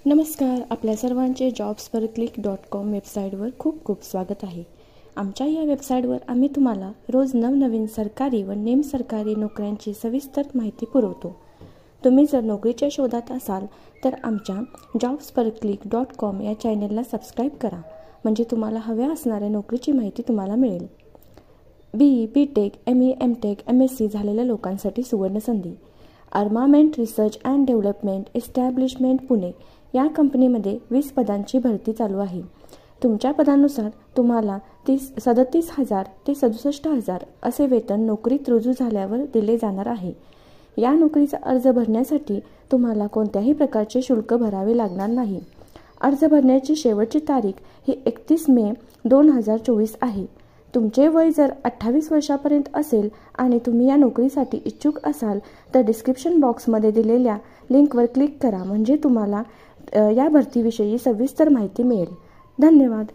नमस्कार. आपल्या सर्वांचे jobsforclick.com वेबसाईटवर खूप खूप स्वागत आहे. आमच्या या वेबसाईटवर आम्ही तुम्हाला रोज नवनवीन सरकारी व निमसरकारी नोकऱ्यांची सविस्तर माहिती पुरवतो. तुम्ही जर नोकरीच्या शोधात असाल तर आमच्या jobsforclick.com या चॅनलला सबस्क्राईब करा, म्हणजे तुम्हाला हव्या असणाऱ्या नोकरीची माहिती तुम्हाला मिळेल. BE, BTech, ME, MTech, MSc झालेल्या लोकांसाठी सुवर्णसंधी. Armament research and development establishment Pune या कंपनीमध्ये 20 पदांची भरती चालू आहे. तुमच्या पदानुसार तुम्हाला 37,000 ते 67,000 असे वेतन नोकरीत रुजू झाल्यावर दिले जाणार आहे. या नोकरीचा अर्ज भरण्यासाठी तुम्हाला कोणत्याही प्रकारचे शुल्क भरावे लागणार नाही. अर्ज भरण्याची शेवटची तारीख ही 31 मे 2024 आहे. तुमचे वय जर 28 वर्षापर्यंत असेल आणि तुम्ही या नोकरीसाठी इच्छुक असाल तर डिस्क्रिप्शन बॉक्समध्ये दिलेल्या लिंकवर क्लिक करा, म्हणजे तुम्हाला या भरतीविषयी सविस्तर माहिती मिळेल. धन्यवाद.